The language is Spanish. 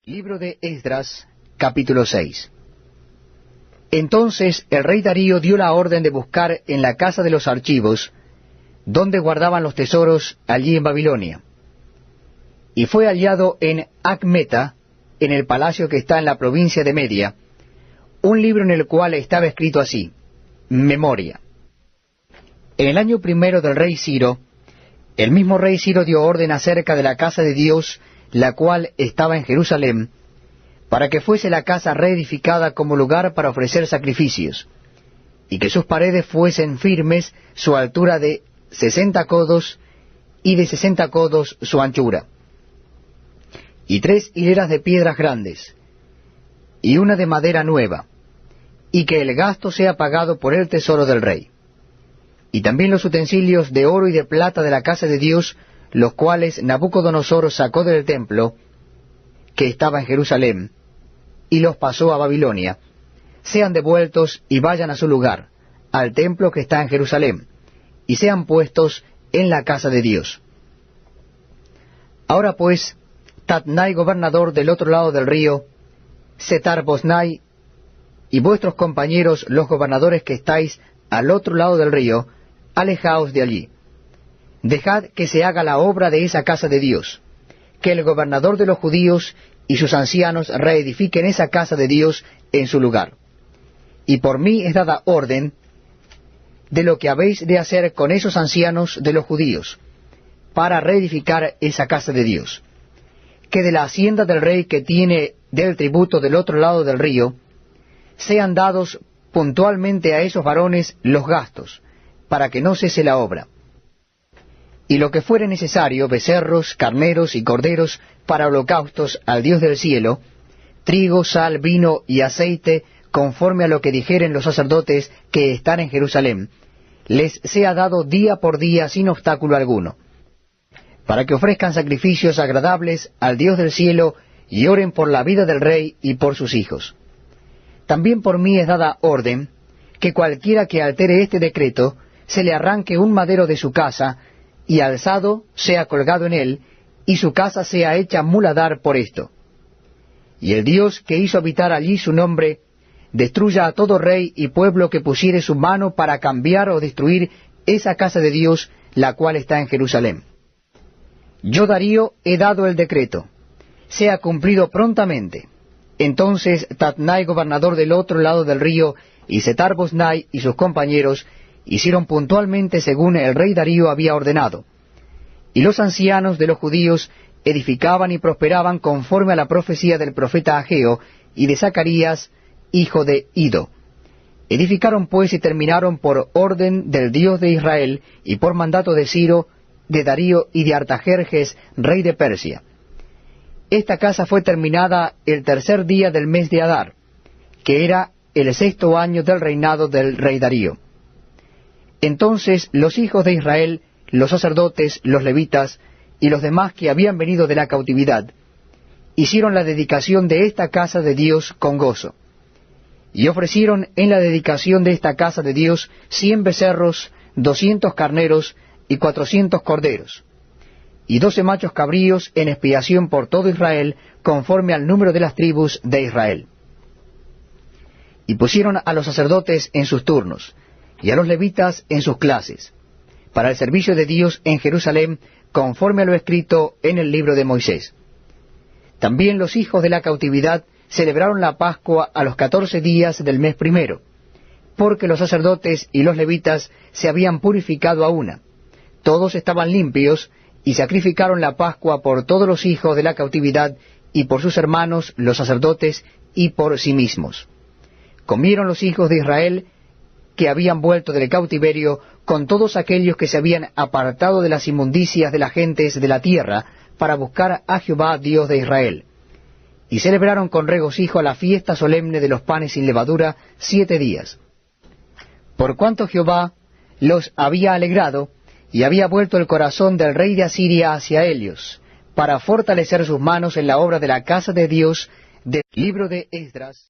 Libro de Esdras, capítulo 6. Entonces el rey Darío dio la orden de buscar en la casa de los archivos, donde guardaban los tesoros allí en Babilonia. Y fue hallado en Acmeta, en el palacio que está en la provincia de Media, un libro en el cual estaba escrito así: Memoria. En el año primero del rey Ciro, el mismo rey Ciro dio orden acerca de la casa de Dios, la cual estaba en Jerusalén, para que fuese la casa reedificada como lugar para ofrecer sacrificios, y que sus paredes fuesen firmes, su altura de 60 codos, y de 60 codos su anchura, y 3 hileras de piedras grandes, y una de madera nueva, y que el gasto sea pagado por el tesoro del rey. Y también los utensilios de oro y de plata de la casa de Dios, los cuales Nabucodonosor sacó del templo, que estaba en Jerusalén, y los pasó a Babilonia, sean devueltos y vayan a su lugar, al templo que está en Jerusalén, y sean puestos en la casa de Dios. Ahora pues, Tatnai, gobernador del otro lado del río, Setar-Boznai, y vuestros compañeros los gobernadores que estáis al otro lado del río, alejaos de allí. Dejad que se haga la obra de esa casa de Dios, que el gobernador de los judíos y sus ancianos reedifiquen esa casa de Dios en su lugar. Y por mí es dada orden de lo que habéis de hacer con esos ancianos de los judíos, para reedificar esa casa de Dios. Que de la hacienda del rey que tiene del tributo del otro lado del río, sean dados puntualmente a esos varones los gastos, para que no cese la obra. Y lo que fuere necesario, becerros, carneros y corderos para holocaustos al Dios del cielo, trigo, sal, vino y aceite, conforme a lo que dijeren los sacerdotes que están en Jerusalén, les sea dado día por día sin obstáculo alguno, para que ofrezcan sacrificios agradables al Dios del cielo y oren por la vida del rey y por sus hijos. También por mí es dada orden que cualquiera que altere este decreto, se le arranque un madero de su casa, y alzado sea colgado en él, y su casa sea hecha muladar por esto. Y el Dios que hizo habitar allí su nombre, destruya a todo rey y pueblo que pusiere su mano para cambiar o destruir esa casa de Dios, la cual está en Jerusalén. Yo, Darío, he dado el decreto, sea cumplido prontamente. Entonces Tatnai, gobernador del otro lado del río, y Setar-Boznai y sus compañeros, hicieron puntualmente según el rey Darío había ordenado. Y los ancianos de los judíos edificaban y prosperaban conforme a la profecía del profeta Ageo y de Zacarías, hijo de Ido. Edificaron pues y terminaron por orden del Dios de Israel y por mandato de Ciro, de Darío y de Artajerjes, rey de Persia. Esta casa fue terminada el tercer día del mes de Adar, que era el 6º año del reinado del rey Darío. Entonces los hijos de Israel, los sacerdotes, los levitas y los demás que habían venido de la cautividad, hicieron la dedicación de esta casa de Dios con gozo, y ofrecieron en la dedicación de esta casa de Dios 100 becerros, 200 carneros y 400 corderos, y 12 machos cabríos en expiación por todo Israel, conforme al número de las tribus de Israel. Y pusieron a los sacerdotes en sus turnos, y a los levitas en sus clases, para el servicio de Dios en Jerusalén, conforme a lo escrito en el libro de Moisés. También los hijos de la cautividad celebraron la Pascua a los 14 días del mes primero, porque los sacerdotes y los levitas se habían purificado a una. Todos estaban limpios, y sacrificaron la Pascua por todos los hijos de la cautividad, y por sus hermanos los sacerdotes, y por sí mismos. Comieron los hijos de Israel que habían vuelto del cautiverio, con todos aquellos que se habían apartado de las inmundicias de las gentes de la tierra, para buscar a Jehová Dios de Israel. Y celebraron con regocijo la fiesta solemne de los panes sin levadura 7 días. Por cuanto Jehová los había alegrado, y había vuelto el corazón del rey de Asiria hacia ellos, para fortalecer sus manos en la obra de la casa de Dios. Del libro de Esdras.